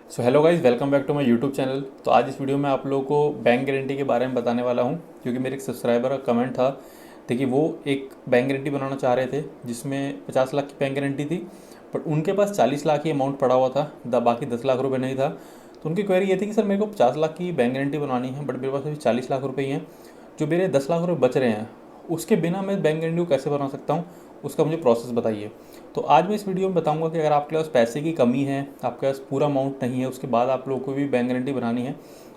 So hello guys, welcome back to my YouTube channel. तो आज इस वीडियो में आप लोगों को बैंक गारंटी के बारे में बताने वाला हूं, क्योंकि मेरे एक सब्सक्राइबर का कमेंट था। देखिए, वो एक बैंक गारंटी बनाना चाह रहे थे जिसमें 50 लाख की बैंक गारंटी थी, बट उनके पास 40 लाख ही अमाउंट पड़ा हुआ था, बाकी 10 लाख रुपये नहीं था। तो उनकी क्वेरी ये थी कि सर, मेरे को 50 लाख की बैंक गारंटी बनवानी है, बट मेरे पास अभी 40 लाख रुपये ही हैं। जो मेरे 10 लाख रुपये बच रहे हैं, उसके बिना मैं बैंक गारंटी को कैसे बना सकता हूँ, उसका मुझे प्रोसेस बताइए। तो आज मैं इस वीडियो में बताऊंगा कि अगर आपके पास पैसे की कमी है, आपके पास पूरा अमाउंट नहीं है, उसके बाद आप लोगों को भी बैंक गारंटी बनानी है,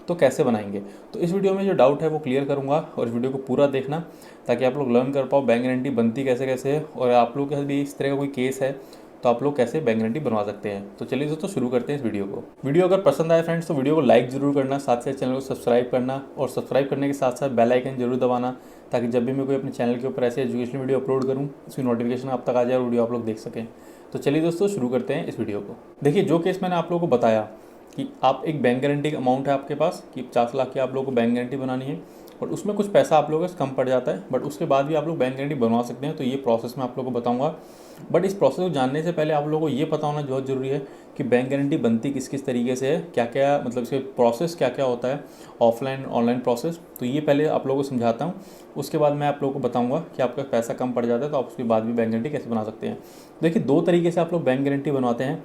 तो कैसे बनाएंगे। तो इस वीडियो में जो डाउट है वो क्लियर करूंगा, और इस वीडियो को पूरा देखना ताकि आप लोग लर्न कर पाओ बैंक गारंटी बनती कैसे कैसे है, और आप लोग के साथ भी इस तरह का कोई केस है तो आप लोग कैसे बैंक गारंटी बनवा सकते हैं। तो चलिए दोस्तों, शुरू करते हैं इस वीडियो को। वीडियो अगर पसंद आए फ्रेंड्स, तो वीडियो को लाइक जरूर करना, साथ साथ चैनल को सब्सक्राइब करना, और सब्सक्राइब करने के साथ साथ बेल आइकन जरूर दबाना, ताकि जब भी मैं कोई अपने चैनल के ऊपर ऐसे एजुकेशनल वीडियो अपलोड करूँ, उसकी नोटिफिकेशन आप तक आ जाए और वीडियो आप लोग देख सकें। तो चलिए दोस्तों, शुरू करते हैं इस वीडियो को। देखिए, जो केस मैंने आप लोगों को बताया कि आप एक बैंक गारंटी का अमाउंट है आपके पास कि 50 लाख की आप लोगों को बैंक गारंटी बनानी है, और उसमें कुछ पैसा आप लोगों का कम पड़ जाता है, बट उसके बाद भी आप लोग बैंक गारंटी बनवा सकते हैं। तो ये प्रोसेस मैं आप लोगों को बताऊंगा, बट इस प्रोसेस को जानने से पहले आप लोगों को ये पता होना बहुत ज़रूरी है कि बैंक गारंटी बनती किस किस तरीके से है, क्या क्या मतलब इसके प्रोसेस क्या क्या होता है, ऑफलाइन ऑनलाइन प्रोसेस। तो ये पहले आप लोगों को समझाता हूँ, उसके बाद मैं आप लोगों को बताऊंगा कि आपका पैसा कम पड़ जाता है तो आप उसके बाद भी बैंक गारंटी कैसे बना सकते हैं। देखिए, दो तरीके से आप लोग बैंक गारंटी बनवाते हैं।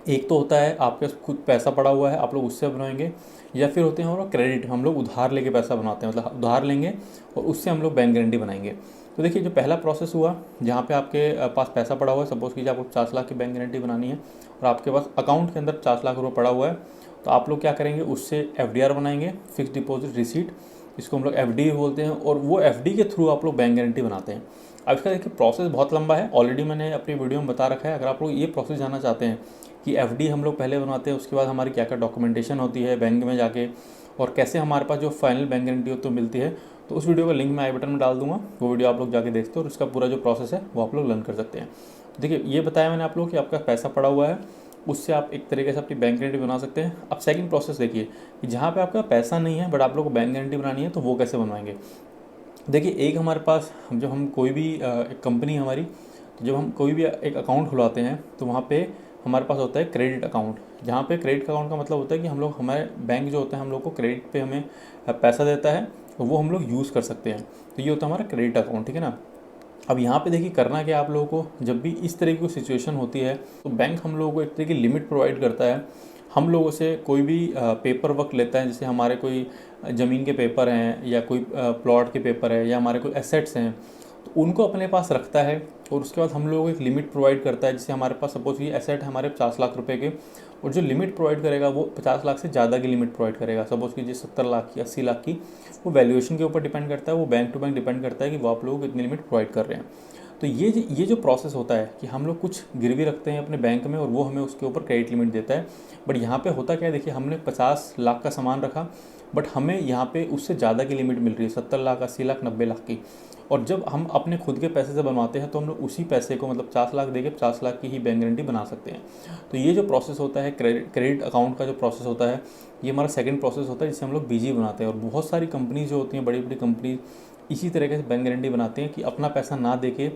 एक तो होता है आपके पास खुद पैसा पड़ा हुआ है, आप लोग उससे बनवाएंगे, या फिर होते हैं हमारा क्रेडिट, हम लोग उधार लेके पैसा बनाते हैं, मतलब उधार लेंगे और उससे हम लोग बैंक गारंटी बनाएंगे। तो देखिए, जो पहला प्रोसेस हुआ, जहाँ पे आपके पास पैसा पड़ा हुआ है, सपोज कीजिए आपको 50 लाख की बैंक गारंटी बनानी है और आपके पास अकाउंट के अंदर 50 लाख रुपये पड़ा हुआ है, तो आप लोग क्या करेंगे, उससे FDR बनाएंगे, फिक्स डिपॉजिट रिसीट, इसको हम लोग FD बोलते हैं, और वो FD के थ्रू आप लोग बैंक गारंटी बनाते हैं। अब इसका देखिए प्रोसेस बहुत लंबा है, ऑलरेडी मैंने अपनी वीडियो में बता रखा है। अगर आप लोग ये प्रोसेस जानना चाहते हैं कि FD हम लोग पहले बनवाते हैं, उसके बाद हमारी क्या क्या डॉक्यूमेंटेशन होती है बैंक में जाके, और कैसे हमारे पास जो फाइनल बैंक गारंटी हो तो मिलती है, तो उस वीडियो का लिंक मैं आई बटन में डाल दूंगा, वो वीडियो आप लोग जाके देखते हो और उसका पूरा जो प्रोसेस है वो आप लोग लर्न कर सकते हैं। देखिए, ये बताया मैंने आप लोग कि आपका पैसा पड़ा हुआ है, उससे आप एक तरीके से अपनी बैंक गारंटी बना सकते हैं। अब सेकंड प्रोसेस देखिए कि जहाँ पे आपका पैसा नहीं है बट आप लोग को बैंक गारंटी बनानी है, तो वो कैसे बनवाएंगे। देखिए, एक हमारे पास जब हम कोई भी एक कंपनी हमारी, तो जब हम कोई भी एक अकाउंट खुलवाते हैं तो वहाँ पे हमारे पास होता है क्रेडिट अकाउंट। जहाँ पे क्रेडिट अकाउंट का मतलब होता है कि हम लोग, हमारे बैंक जो होता है हम लोग को क्रेडिट पे हमें पैसा देता है, तो वो हम लोग यूज़ कर सकते हैं। तो ये होता है हमारा क्रेडिट अकाउंट, ठीक है ना। अब यहाँ पे देखिए, करना क्या आप लोगों को, जब भी इस तरह की सिचुएशन होती है तो बैंक हम लोगों को एक तरह की लिमिट प्रोवाइड करता है। हम लोगों से कोई भी पेपर वर्क लेता है, जैसे हमारे कोई ज़मीन के पेपर हैं, या कोई प्लॉट के पेपर है, या हमारे कोई एसेट्स हैं, तो उनको अपने पास रखता है, और उसके बाद हम लोगों को एक लिमिट प्रोवाइड करता है। जैसे हमारे पास सपोज ये एसेट है हमारे 50 लाख रुपए के, और जो लिमिट प्रोवाइड करेगा वो 50 लाख से ज़्यादा की लिमिट प्रोवाइड करेगा। सपोज कीजिए 70 लाख की, 80 लाख की, वो वैल्यूएशन के ऊपर डिपेंड करता है, वो बैंक टू बैंक डिपेंड करता है कि वो आप लोगों को कितनी लिमिट प्रोवाइड कर रहे हैं। तो ये जो प्रोसेस होता है कि हम लोग कुछ गिरवी रखते हैं अपने बैंक में और वो हमें उसके ऊपर क्रेडिट लिमिट देता है। बट यहाँ पे होता क्या है, देखिए, हमने 50 लाख का सामान रखा, बट हमें यहाँ पे उससे ज़्यादा की लिमिट मिल रही है, 70 लाख, 80 लाख, 90 लाख की। और जब हम अपने खुद के पैसे से बनवाते हैं तो हम लोग उसी पैसे को, मतलब 50 लाख देके 50 लाख की ही बैंक गारंटी बना सकते हैं। तो ये जो प्रोसेस होता है, क्रेडिट अकाउंट का जो प्रोसेस होता है, ये हमारा सेकंड प्रोसेस होता है, जिससे हम लोग BG बनाते हैं। और बहुत सारी कंपनीज जो होती हैं, बड़ी बड़ी कंपनी, इसी तरीके से बैंक गारंटी बनाते हैं कि अपना पैसा ना देके,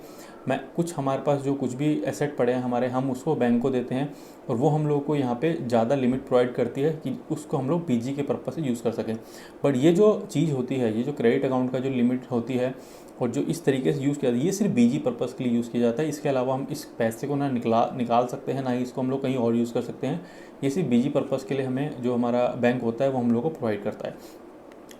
मैं कुछ, हमारे पास जो कुछ भी एसेट पड़े हैं हमारे, हम उसको बैंक को देते हैं, और वो हम लोग को यहाँ पे ज़्यादा लिमिट प्रोवाइड करती है कि उसको हम लोग BG के पर्पज़ से यूज़ कर सकें। बट ये जो चीज़ होती है, ये जो क्रेडिट अकाउंट का जो लिमिट होती है और जो इस तरीके से यूज़ किया जाता है, ये सिर्फ BG पर्पज़ के लिए यूज़ किया जाता है। इसके अलावा हम इस पैसे को ना निकाल सकते हैं, ना ही इसको हम लोग कहीं और यूज़ कर सकते हैं। ये सिर्फ BG पर्पज़ के लिए हमें, जो हमारा बैंक होता है वो हम लोग को प्रोवाइड करता है।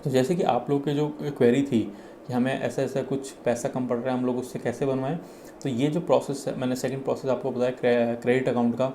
तो जैसे कि आप लोग के जो क्वेरी थी कि हमें ऐसा ऐसा कुछ पैसा कम पड़ रहा है, हम लोग उससे कैसे बनवाएं, तो ये जो प्रोसेस है, मैंने सेकंड प्रोसेस आपको बताया क्रेडिट अकाउंट का,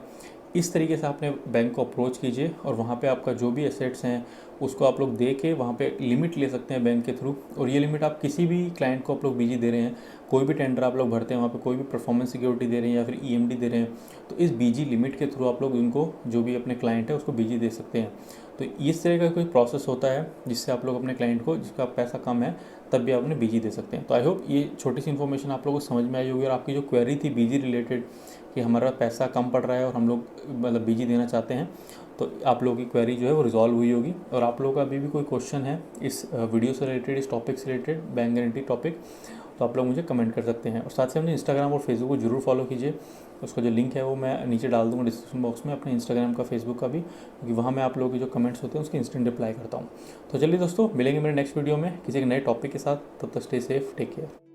इस तरीके से आपने बैंक को अप्रोच कीजिए, और वहाँ पे आपका जो भी एसेट्स हैं उसको आप लोग दे के वहाँ पे लिमिट ले सकते हैं बैंक के थ्रू। और ये लिमिट आप किसी भी क्लाइंट को आप लोग BG दे रहे हैं, कोई भी टेंडर आप लोग भरते हैं, वहाँ पे कोई भी परफॉर्मेंस सिक्योरिटी दे रहे हैं या फिर EMD दे रहे हैं, तो इस BG लिमिट के थ्रू आप लोग उनको, जो भी अपने क्लाइंट है उसको BG दे सकते हैं। तो इस तरह का कोई प्रोसेस होता है जिससे आप लोग अपने क्लाइंट को, जिसका पैसा कम है, तब भी आप उन्हें BG दे सकते हैं। तो आई होप ये छोटी सी इन्फॉर्मेशन आप लोगों को समझ में आई होगी, और आपकी जो क्वेरी थी BG रिलेटेड कि हमारा पैसा कम पड़ रहा है और हम लोग मतलब BG देना चाहते हैं, तो आप लोगों की क्वेरी जो है वो रिजॉल्व हुई होगी। और आप लोगों का अभी भी कोई क्वेश्चन है इस वीडियो से रिलेटेड, इस टॉपिक से रिलेटेड, बैंक गारंटी टॉपिक, तो आप लोग मुझे कमेंट कर सकते हैं। और साथ ही अपने इंस्टाग्राम और फेसबुक को जरूर फॉलो कीजिए। उसका जो लिंक है वो मैं नीचे डाल दूँगा डिस्क्रिप्शन बॉक्स में, अपने इंस्टाग्राम का, फेसबुक का भी, क्योंकि वहाँ मैं आप लोगों के जो कमेंट्स होते हैं उसके इंस्टेंट रिप्लाई करता हूँ। तो चलिए दोस्तों, मिलेंगे मेरे नेक्स्ट वीडियो में किसी एक नए टॉपिक के साथ। तब तक स्टे सेफ, टेक केयर।